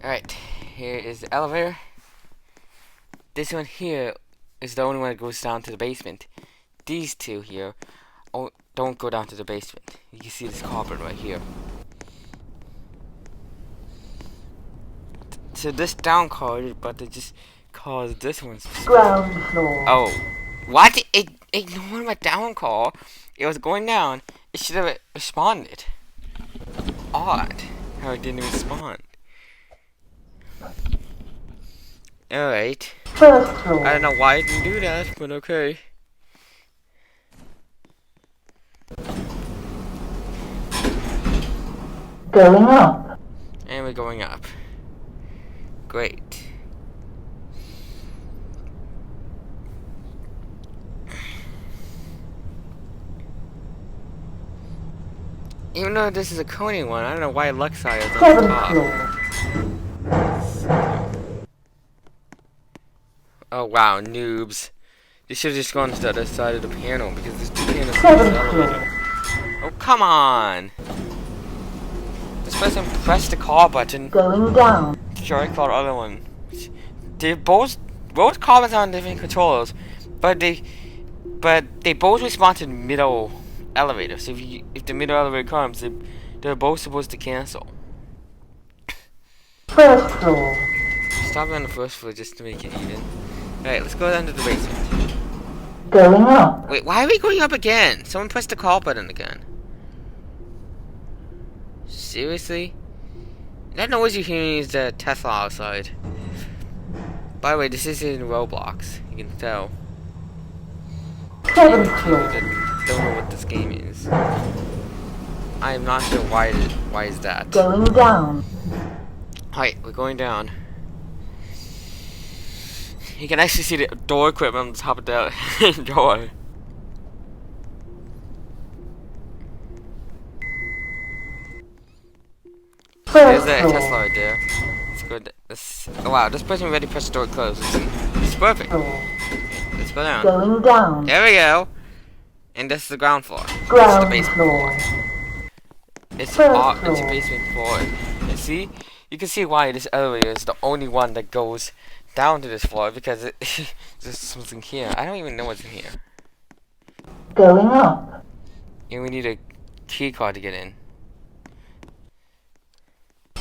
Alright, here is the elevator. This one here is the only one that goes down to the basement. These two here don't go down to the basement. You can see this cupboard right here. So this down card, but they just caused this one. Ground floor. Oh, what? It ignored my down call. It was going down. It should have responded. Odd how it didn't respond. Alright. First floor. I don't know why it didn't do that, but okay. Going up. And we're going up. Great. Even though this is a Kone one, I don't know why Luxiar is on the Seventh top. floor. Oh wow, noobs. They should have just gone to the other side of the panel because there's two panels in Seventh the elevator. Oh come on! This person pressed the call button. Going down. Sure, call the other one. They both call buttons on different controllers, but they both respond to the middle elevator. So if the middle elevator comes, they're both supposed to cancel. First floor. Stop on the first floor just to make it even. Alright, let's go down to the basement. Going up. Wait, why are we going up again? Someone pressed the call button again. Seriously? That noise you're hearing is the Tesla outside. By the way, this is in Roblox. You can tell. Seventh People floor. that don't know what this game is. I am not sure why is that. Going down. Alright, we're going down. You can actually see the door equipment on the top of the door. There's First a floor. Tesla right there. It's good. Oh wow, this person already pressed the door closed. It's perfect. Floor. Let's go down. Going down. There we go. And this is the ground floor. This is the Ground basement floor. It's First a floor. basement floor. And see, you can see why this elevator is the only one that goes down to this floor because there's something here. I don't even know what's in here. Going up. And we need a key card to get in.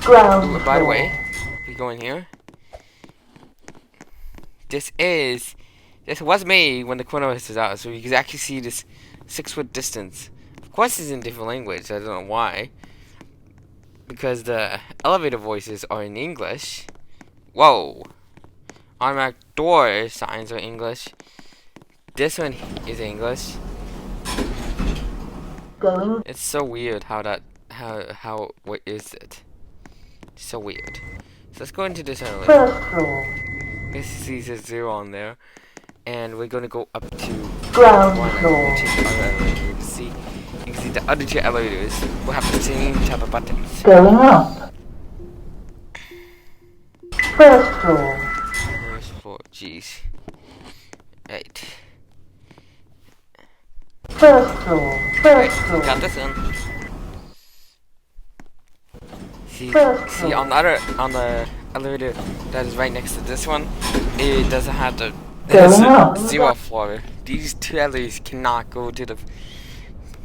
Ground Ooh, floor. by the way, if we go in here, this was made when the Kone and Otis was out, so you can actually see this 6-foot distance. Of course, it's in different language. I don't know why, because the elevator voices are in English. Whoa! Automatic door signs are English. This one is English. Going. It's so weird how what is it? It's so weird. So let's go into this elevator. First floor. This sees a 0 on there, and we're gonna go up to Ground one and floor. go to the other elevator. You can see the other two elevators will have the same type of buttons. Going up. First floor. First floor, jeez. Right. First floor. Right, First floor. got this in. See, First on the elevator that is right next to this one, it doesn't have the Going up. 0 floor. These two elevators cannot go to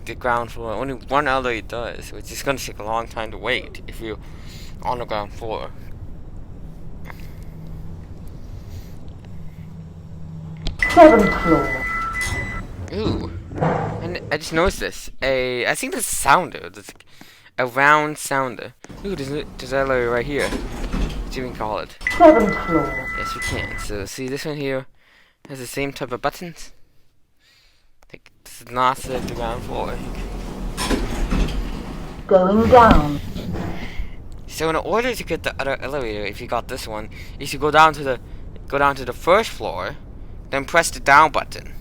the ground floor. Only one elevator does, which is gonna take a long time to wait if you're on the ground floor. Seventh floor. Ooh, and I just noticed this. I think this is a sounder. This a round sounder. Ooh, there's an elevator right here. What do you even call it? Seventh floor. Yes, we can. So see, this one here has the same type of buttons. Like this is not the ground floor. Going down. So in order to get the other elevator, if you got this one, you should go down to the first floor, then press the down button.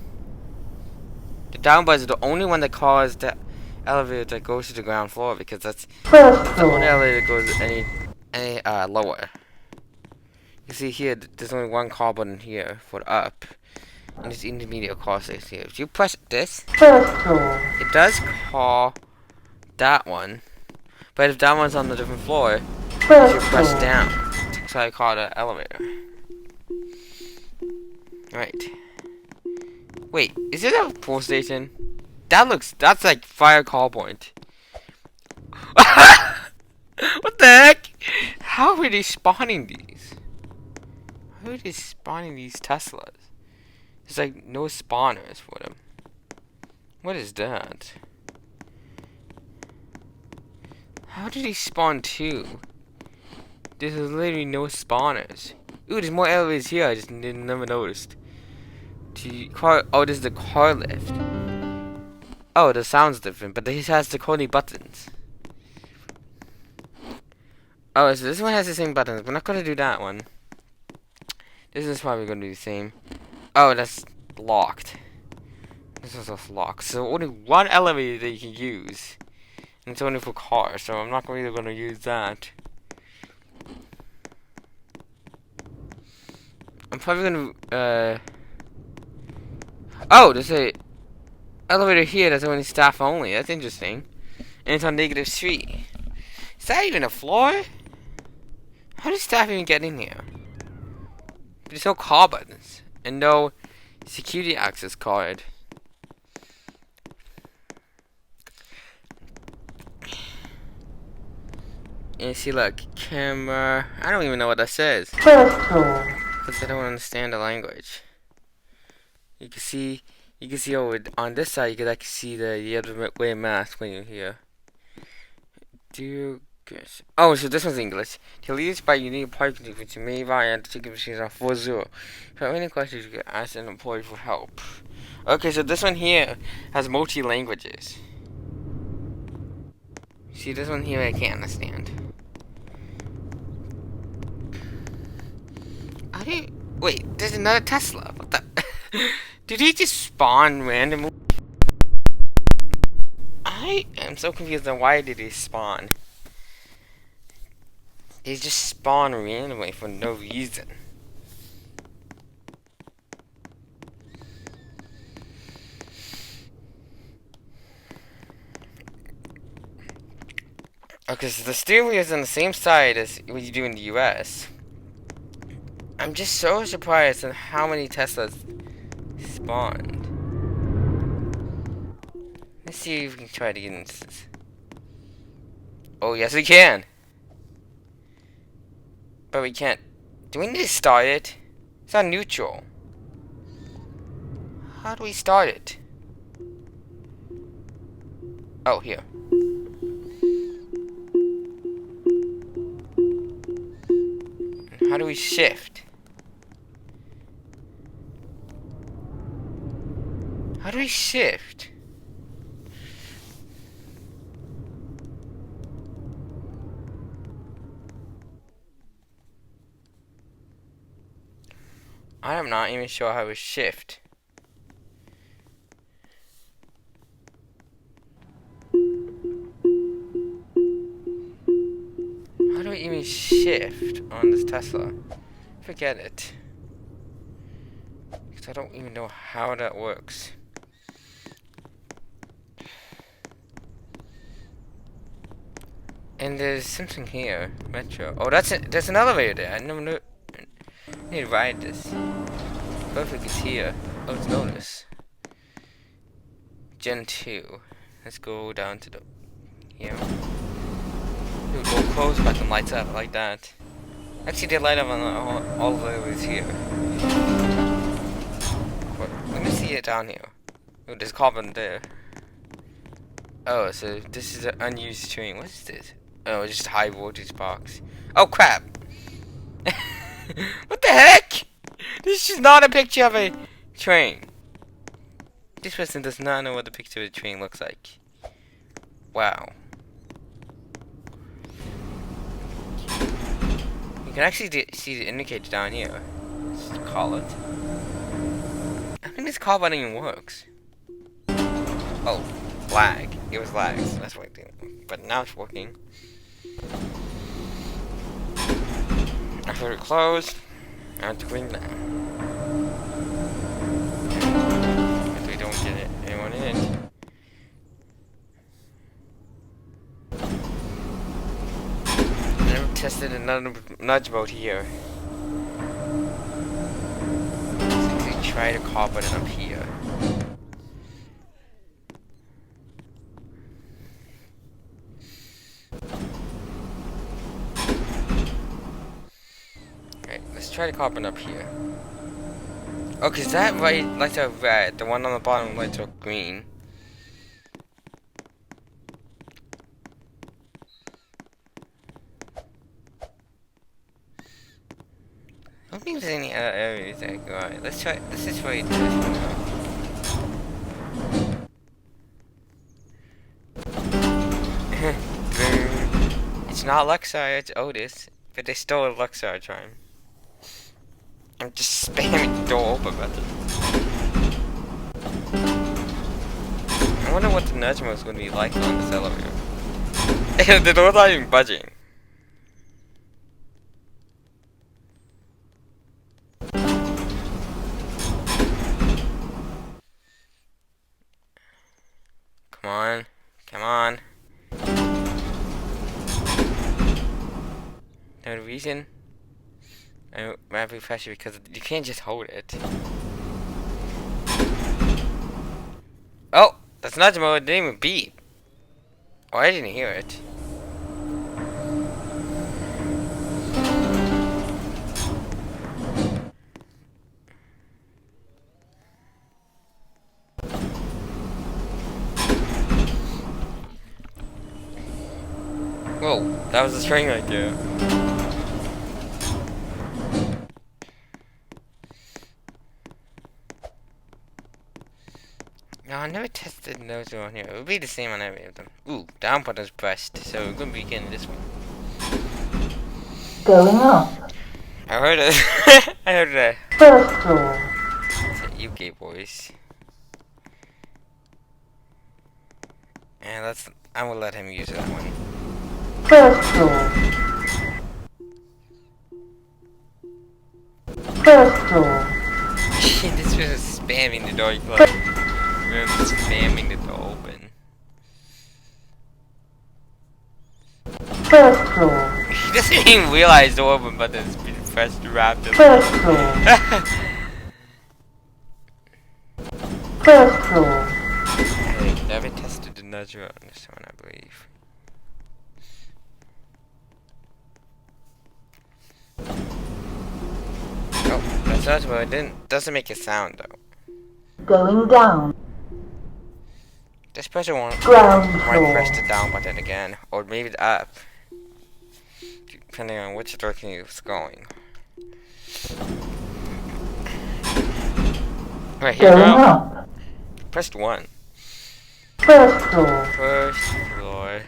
The down button is the only one that caused the elevator that goes to the ground floor because that's First the only floor. elevator that goes any lower. You see here, there's only one call button here for the up, and it's intermediate call station here. If you press this, First floor. it does call that one, but if that one's on a different floor, you First should press floor. down. looks like I caught an elevator. Right. Wait, is it a fuel station? That's like fire call point. What the heck? How are they spawning these? How are they spawning these Teslas? There's like no spawners for them. What is that? How did he spawn two? There's literally no spawners. Ooh, there's more elevators here. I just never noticed. Oh, this is the car lift. Oh, the sound's different, but this has the Kone buttons. Oh, so this one has the same buttons. We're not gonna do that one. This is probably gonna be the same. Oh, that's locked. This is also locked. So only one elevator that you can use. And it's only for cars, so I'm not really gonna use that. I'm probably gonna, oh, there's a elevator here that's only staff only. That's interesting. And it's on -3. Is that even a floor? How does staff even get in here? There's no call buttons. And no security access card. And see, look, camera. I don't even know what that says. First floor. Because I don't understand the language. You can see over on this side, you can actually see the other way mask when you're here. Oh, so this one's English. To lead us by unique parking tickets, you may via the ticket machines on 40. If you have any questions, you can ask an employee for help. Okay, so this one here has multi-languages. See, this one here I can't understand. Wait, there's another Tesla. What the? Did he just spawn randomly? I am so confused on why did he spawn. They just spawn randomly for no reason. Okay, so the steering wheel is on the same side as what you do in the US. I'm just so surprised at how many Teslas spawned. Let's see if we can try to get into this. Oh, yes, we can. But we can't. Do we need to start it? It's on neutral. How do we start it? Oh, here. How do we shift? How do we shift? I am not even sure how to shift. How do we even shift on this Tesla? Forget it. Because I don't even know how that works. And there's something here. Metro. Oh, there's an elevator there. I never knew. I need to ride this. Perfect is here. Oh, it's Otis. Gen 2. Let's go down to the here. We'll go close, but the lights up like that. Actually, they light up on all the ways here. But let me see it down here. Oh, there's carbon there. Oh, so this is an unused train. What is this? Oh, just a high voltage box. Oh crap! What the heck? This is not a picture of a train. This person does not know what the picture of a train looks like. Wow. You can actually see the indicator down here. Let's call it. I think this call button even works. Oh, lag. It was lag, so that's what I did. But now it's working. After it closed, I have to clean now. If we don't get anyone in. I never tested another nudge mode here. So we try to copy it up here. Alright, let's try to copy it up here. Oh, cause that right lights up red. The one on the bottom lights up green. I don't think there's any other areas that I go out. Let's try. Let's just try this one out. It's not Luxiar, it's Otis. But they stole a Luxiar charm. I'm just spamming the door open button. I wonder what the nudge mode is going to be like on this elevator. The door's not even budging. Come on. Come on. No reason. I'm rapid pressure because you can't just hold it. Oh! That's nudge mode. It didn't even beep. Oh, I didn't hear it. Whoa, that was a string right there. No, I never tested those on here. It would be the same on every of them. Ooh, down button's pressed, so we're gonna be getting this one. Going up. I heard it. I heard it. First floor. It's a UK voice. And I will let him use that one. First floor. First floor. This was spamming the door closed. We're just spamming the door open. First floor. He doesn't even realize the open button's been pressed rapidly. First floor. First floor. I never tested the nudge on this one, I believe. Oh, that's nudge mode. It doesn't make a sound though. Going down. Just press it one. Ground Might floor. press the down button again, or maybe the up, depending on which direction it's going. Right here, Going now. up. Pressed 1. First floor. First floor.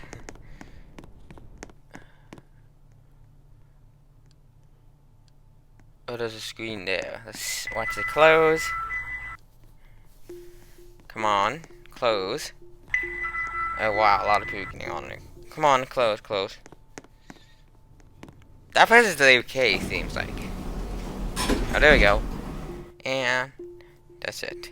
Oh, there's a screen there. Let's watch it close. Come on, close. Oh wow, a lot of people getting on it. Come on, close, close. That presses the OK, seems like. Oh, there we go. And that's it.